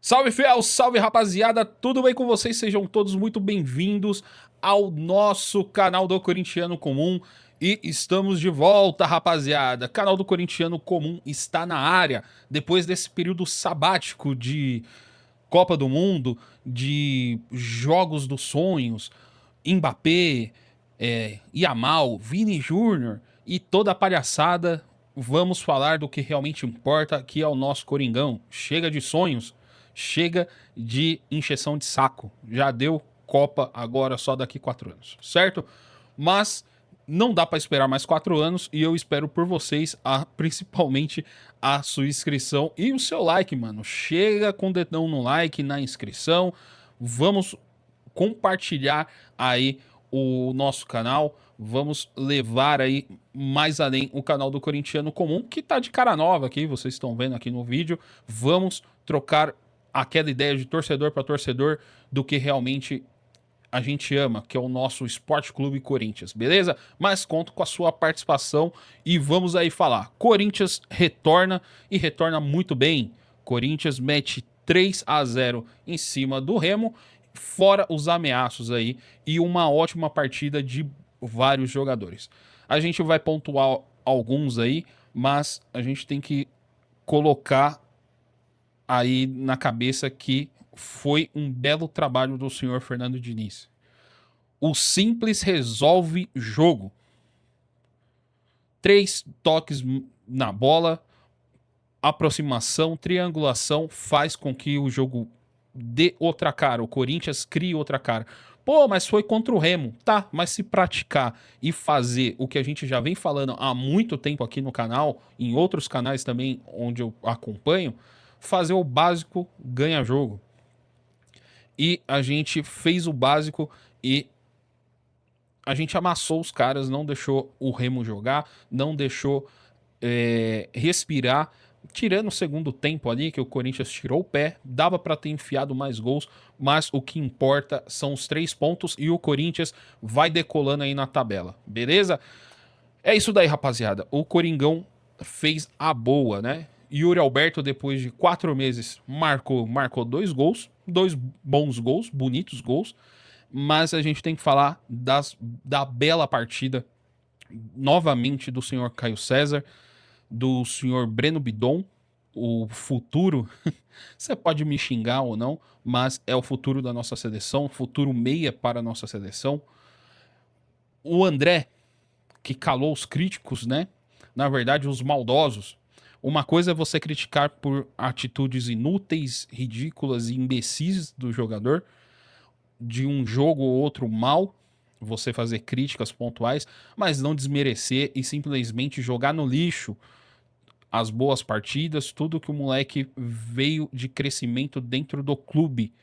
Salve fiel, salve rapaziada, tudo bem com vocês? Sejam todos muito bem-vindos ao nosso canal do Corintiano Comum. E estamos de volta, rapaziada. Canal do Corintiano Comum está na área. Depois desse período sabático de Copa do Mundo, de Jogos dos Sonhos, Mbappé, Yamal, Vini Júnior e toda a palhaçada, vamos falar do que realmente importa, que é o nosso Coringão. Chega de sonhos, chega de encheção de saco. Já deu Copa agora só daqui 4 anos, certo? Mas não dá para esperar mais 4 anos e eu espero por vocês, principalmente a sua inscrição e o seu like, mano. Chega com o dedão no like, na inscrição. Vamos compartilhar aí o nosso canal. Vamos levar aí mais além o canal do Corintiano Comum, que tá de cara nova aqui, vocês estão vendo aqui no vídeo. Vamos trocar aquela ideia de torcedor para torcedor do que realmente a gente ama, que é o nosso Esporte Clube Corinthians, beleza? Mas conto com a sua participação e vamos aí falar. Corinthians retorna e retorna muito bem. Corinthians mete 3-0 em cima do Remo, fora os ameaços aí, e uma ótima partida de vários jogadores. A gente vai pontuar alguns aí, mas a gente tem que colocar aí na cabeça que foi um belo trabalho do senhor Fernando Diniz. O simples resolve jogo. 3 toques na bola, aproximação, triangulação, faz com que o jogo dê outra cara. O Corinthians crie outra cara. Pô, mas foi contra o Remo. Tá, mas se praticar e fazer o que a gente já vem falando há muito tempo aqui no canal, em outros canais também onde eu acompanho, fazer o básico ganha jogo. E a gente fez o básico e a gente amassou os caras, não deixou o Remo jogar, não deixou respirar. Tirando o segundo tempo ali, que o Corinthians tirou o pé, dava para ter enfiado mais gols, mas o que importa são os 3 pontos e o Corinthians vai decolando aí na tabela, beleza? É isso daí, rapaziada. O Coringão fez a boa, né? Yuri Alberto, depois de 4 meses, marcou 2 gols, 2 bons gols, bonitos gols, mas a gente tem que falar da bela partida, novamente, do senhor Caio César, do senhor Breno Bidon, o futuro, você pode me xingar ou não, mas é o futuro da nossa seleção, futuro meia para a nossa seleção. O André, que calou os críticos, né? Na verdade, os maldosos. Uma coisa é você criticar por atitudes inúteis, ridículas e imbecis do jogador, de um jogo ou outro mal, você fazer críticas pontuais, mas não desmerecer e simplesmente jogar no lixo as boas partidas, tudo que o moleque veio de crescimento dentro do clube.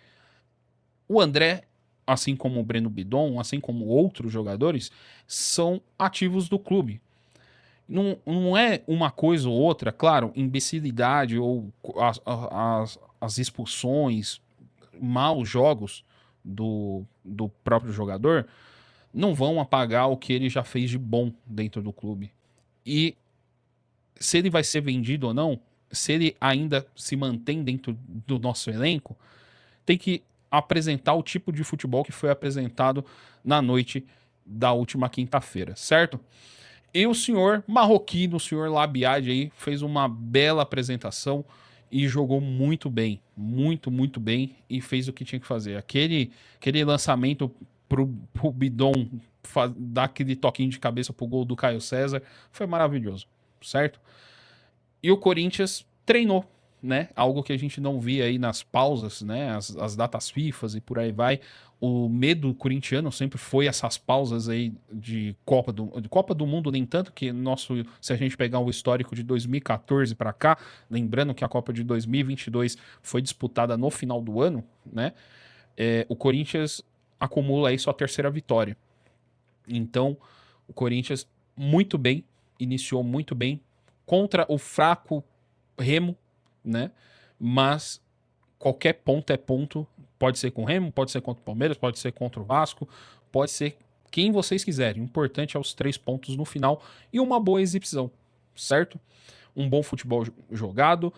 O André, assim como o Breno Bidon, assim como outros jogadores, são ativos do clube. Não é uma coisa ou outra, claro, imbecilidade ou as expulsões, maus jogos do próprio jogador, não vão apagar o que ele já fez de bom dentro do clube. E se ele vai ser vendido ou não, se ele ainda se mantém dentro do nosso elenco, tem que apresentar o tipo de futebol que foi apresentado na noite da última quinta-feira, certo? E o senhor marroquino, o senhor Labiade aí, fez uma bela apresentação e jogou muito bem, muito bem, e fez o que tinha que fazer. Aquele lançamento pro Bidon dar aquele toquinho de cabeça pro gol do Caio César foi maravilhoso, certo? E o Corinthians treinou, né? Algo que a gente não via aí nas pausas, né? As datas FIFAs e por aí vai. O medo corintiano sempre foi essas pausas aí de Copa do Mundo, nem tanto que se a gente pegar o histórico de 2014 para cá, lembrando que a Copa de 2022 foi disputada no final do ano, né? O Corinthians acumula aí sua 3ª vitória. Então, o Corinthians muito bem, iniciou muito bem contra o fraco Remo, né? Mas qualquer ponto é ponto. Pode ser com o Remo, pode ser contra o Palmeiras, pode ser contra o Vasco, pode ser quem vocês quiserem. O importante é os 3 pontos no final e uma boa exibição, certo? Um bom futebol jogado,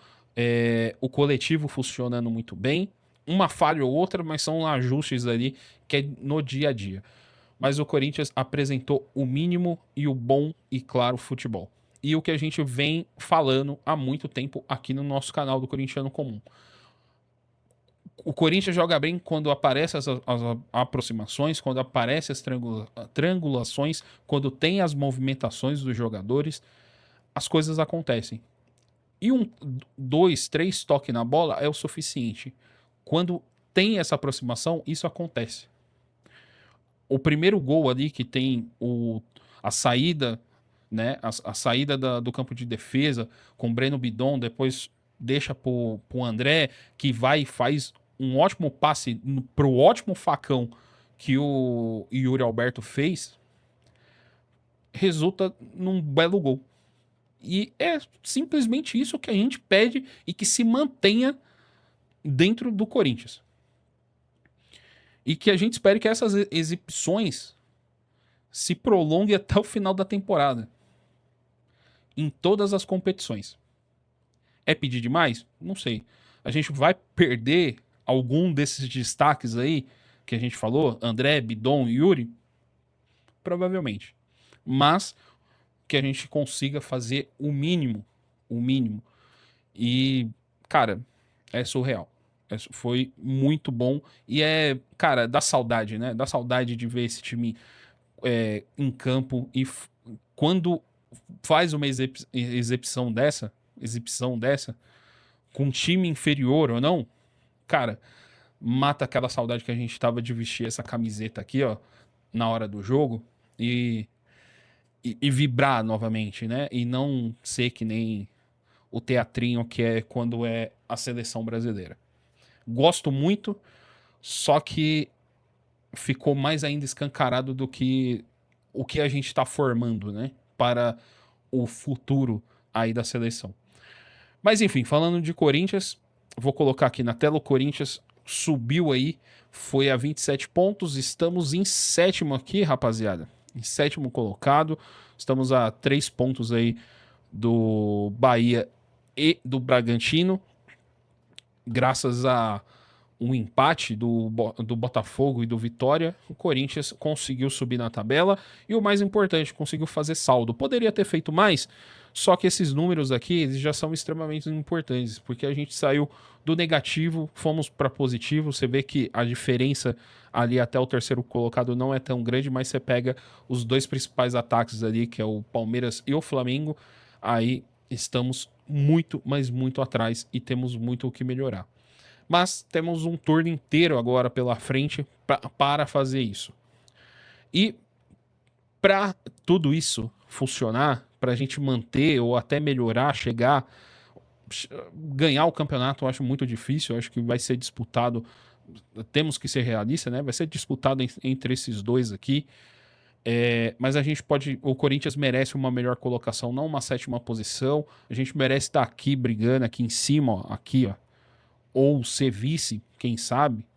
O coletivo funcionando muito bem. Uma falha ou outra, mas são ajustes ali que é no dia a dia. Mas o Corinthians apresentou o mínimo e o bom e claro futebol. E o que a gente vem falando há muito tempo aqui no nosso canal do Corintiano Comum. O Corinthians joga bem quando aparecem as aproximações, quando aparecem as triangulações, quando tem as movimentações dos jogadores, as coisas acontecem. E 2, 3 toques na bola é o suficiente. Quando tem essa aproximação, isso acontece. O primeiro gol ali que tem a saída, né? A saída do campo de defesa com o Breno Bidon, depois deixa pro André, que vai e faz um ótimo passe pro ótimo facão que o Yuri Alberto fez, resulta num belo gol. E é simplesmente isso que a gente pede e que se mantenha dentro do Corinthians. E que a gente espere que essas exibições se prolonguem até o final da temporada. Em todas as competições. É pedir demais? Não sei. A gente vai perder algum desses destaques aí que a gente falou? André, Bidon, Yuri? Provavelmente. Mas que a gente consiga fazer o mínimo. O mínimo. E, cara, é surreal. Foi muito bom. E cara, dá saudade, né? Dá saudade de ver esse time em campo. E quando faz uma exibição dessa, com um time inferior ou não, cara, mata aquela saudade que a gente tava de vestir essa camiseta aqui, ó, na hora do jogo e vibrar novamente, né? E não ser que nem o teatrinho que é quando é a seleção brasileira. Gosto muito, só que ficou mais ainda escancarado do que o que a gente está formando, né? Para o futuro aí da seleção. Mas enfim, falando de Corinthians, vou colocar aqui na tela, o Corinthians subiu aí, foi a 27 pontos, estamos em sétimo aqui, rapaziada. Em sétimo colocado, estamos a 3 pontos aí do Bahia e do Bragantino, graças a um empate do Botafogo e do Vitória, o Corinthians conseguiu subir na tabela e o mais importante, conseguiu fazer saldo. Poderia ter feito mais, só que esses números aqui eles já são extremamente importantes, porque a gente saiu do negativo, fomos para positivo. Você vê que a diferença ali até o terceiro colocado não é tão grande, mas você pega os dois principais ataques ali, que é o Palmeiras e o Flamengo, aí estamos muito, mas muito atrás e temos muito o que melhorar. Mas temos um turno inteiro agora pela frente para fazer isso. E para tudo isso funcionar, para a gente manter ou até melhorar, chegar, ganhar o campeonato, eu acho muito difícil. Eu acho que vai ser disputado, temos que ser realistas, né? Vai ser disputado entre esses dois aqui. Mas a gente pode. O Corinthians merece uma melhor colocação, não uma sétima posição. A gente merece estar aqui brigando, aqui em cima, ó, aqui, ó. Ou ser vice, quem sabe?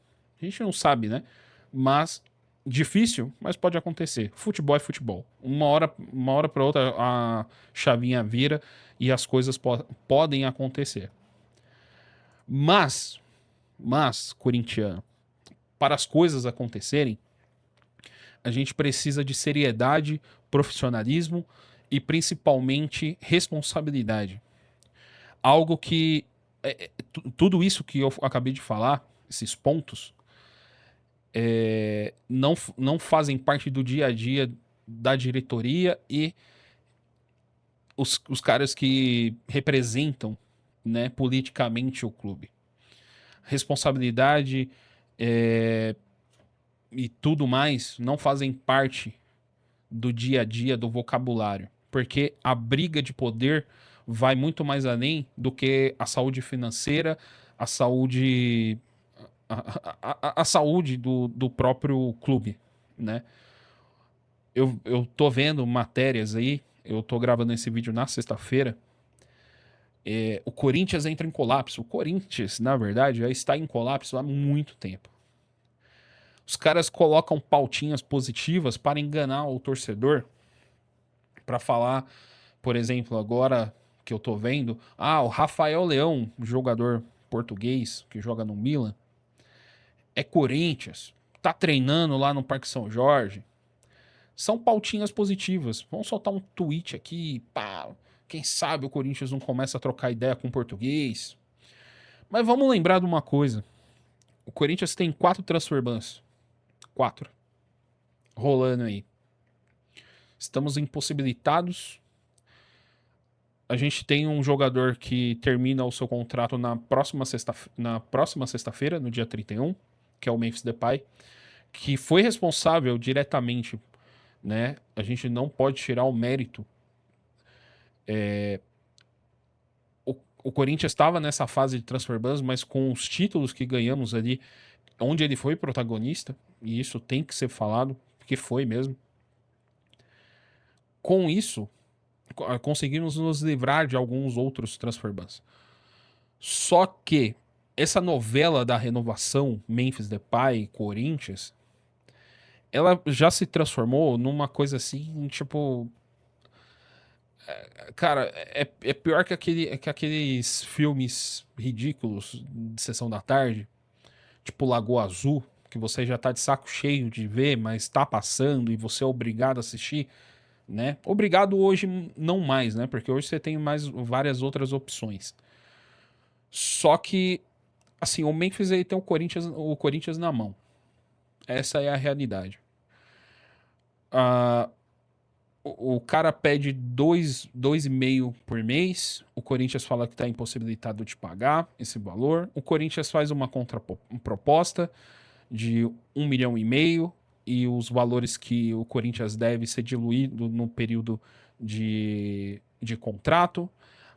A gente não sabe, né? Mas difícil, mas pode acontecer. Futebol é futebol. Uma hora para outra a chavinha vira e as coisas podem acontecer. Mas, corintiano, para as coisas acontecerem, a gente precisa de seriedade, profissionalismo e principalmente responsabilidade. Algo que tudo isso que eu acabei de falar, esses pontos, não fazem parte do dia a dia da diretoria e os caras que representam, né, politicamente o clube. Responsabilidade e tudo mais não fazem parte do dia a dia, do vocabulário, porque a briga de poder vai muito mais além do que a saúde financeira, a saúde a saúde do próprio clube, né? Eu tô vendo matérias aí, eu tô gravando esse vídeo na sexta-feira. O Corinthians entra em colapso. O Corinthians, na verdade, já está em colapso há muito tempo. Os caras colocam pautinhas positivas para enganar o torcedor, para falar, por exemplo, agora que eu tô vendo. Ah, o Rafael Leão, jogador português que joga no Milan, é Corinthians, tá treinando lá no Parque São Jorge. São pautinhas positivas. Vamos soltar um tweet aqui, pá. Quem sabe o Corinthians não começa a trocar ideia com o português. Mas vamos lembrar de uma coisa. O Corinthians tem 4 transfer bans. 4. Rolando aí. Estamos impossibilitados. A gente tem um jogador que termina o seu contrato na próxima sexta-feira, no dia 31, que é o Memphis Depay, que foi responsável diretamente, né? A gente não pode tirar o mérito. O Corinthians estava nessa fase de transfer bans, mas com os títulos que ganhamos ali, onde ele foi protagonista, e isso tem que ser falado, porque foi mesmo. Com isso, conseguimos nos livrar de alguns outros transfer bans. Só que essa novela da renovação Memphis Depay, Corinthians, ela já se transformou numa coisa assim, tipo, cara, é pior que, que aqueles filmes ridículos de sessão da tarde, tipo Lagoa Azul, que você já tá de saco cheio de ver, mas tá passando e você é obrigado a assistir, né? Obrigado hoje não mais, né? Porque hoje você tem mais várias outras opções. Só que, assim, o Memphis aí tem o Corinthians na mão. Essa é a realidade. Ah, o cara pede 2,5 por mês. O Corinthians fala que está impossibilitado de pagar esse valor. O Corinthians faz uma contraproposta de 1,5 milhão e os valores que o Corinthians deve ser diluído no período de contrato.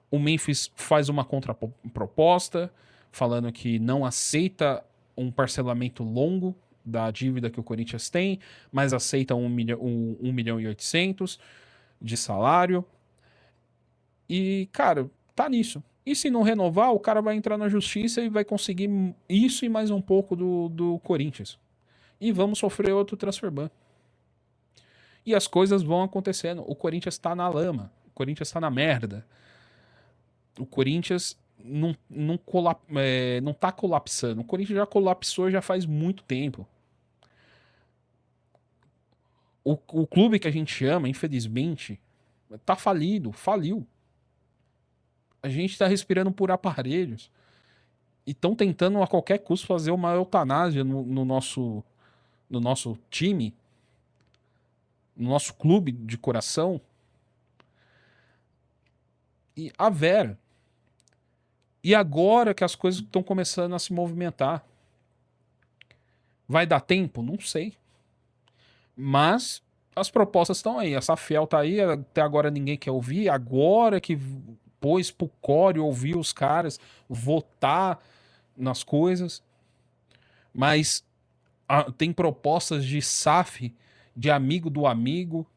O Memphis faz uma contraproposta falando que não aceita um parcelamento longo da dívida que o Corinthians tem, mas aceita 1 milhão e 800 de salário. E, cara, tá nisso. E se não renovar, o cara vai entrar na justiça e vai conseguir isso e mais um pouco do Corinthians. E vamos sofrer outro transfer ban. E as coisas vão acontecendo. O Corinthians tá na lama. O Corinthians tá na merda. O Corinthians não tá colapsando. O Corinthians já colapsou já faz muito tempo. O clube que a gente ama, infelizmente, tá falido, faliu. A gente tá respirando por aparelhos. E estão tentando a qualquer custo fazer uma eutanásia no nosso time, no nosso clube de coração. E a Vera. E agora que as coisas estão começando a se movimentar. Vai dar tempo? Não sei. Mas as propostas estão aí. A Safiel tá aí, até agora ninguém quer ouvir. Agora que pôs pro core ouvir os caras, votar nas coisas. Mas tem propostas de SAF, de amigo do amigo,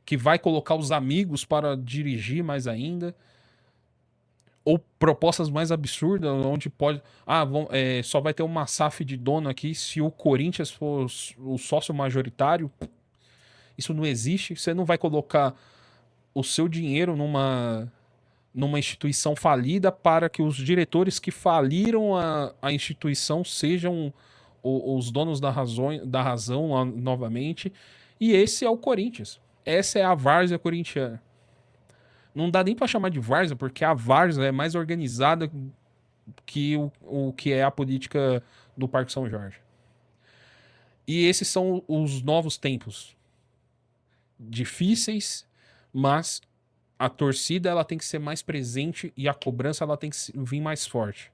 que vai colocar os amigos para dirigir mais ainda. Ou propostas mais absurdas, onde pode. Só vai ter uma SAF de dono aqui se o Corinthians for o sócio majoritário. Isso não existe. Você não vai colocar o seu dinheiro numa instituição falida para que os diretores que faliram a instituição sejam os donos da razão novamente. E esse é o Corinthians. Essa é a várzea corintiana. Não dá nem para chamar de várzea, porque a várzea é mais organizada que o que é a política do Parque São Jorge. E esses são os novos tempos. Difíceis, mas a torcida ela tem que ser mais presente e a cobrança ela tem que vir mais forte.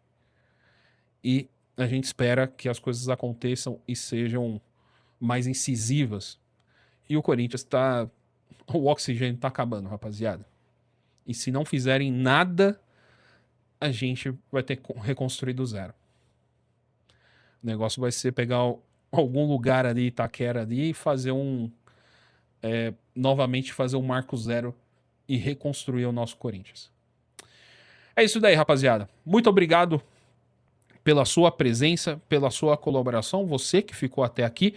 E a gente espera que as coisas aconteçam e sejam mais incisivas. E o Corinthians tá... O oxigênio tá acabando, rapaziada. E se não fizerem nada, a gente vai ter que reconstruir do zero. O negócio vai ser pegar algum lugar ali, Itaquera ali, e fazer novamente fazer um marco zero e reconstruir o nosso Corinthians. É isso daí, rapaziada. Muito obrigado pela sua presença, pela sua colaboração, você que ficou até aqui.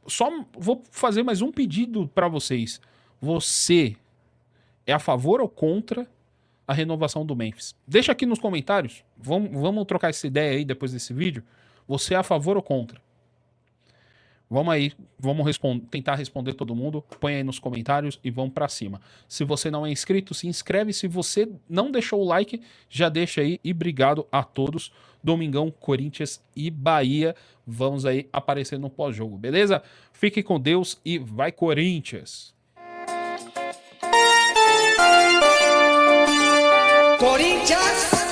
Só vou fazer mais um pedido para vocês. Você é a favor ou contra a renovação do Memphis. Deixa aqui nos comentários, vamos trocar essa ideia aí depois desse vídeo. Você é a favor ou contra? Vamos aí, tentar responder todo mundo. Põe aí nos comentários e vamos pra cima. Se você não é inscrito, se inscreve. Se você não deixou o like, já deixa aí. E obrigado a todos. Domingão, Corinthians e Bahia. Vamos aí aparecer no pós-jogo, beleza? Fique com Deus e vai Corinthians! Corinthians!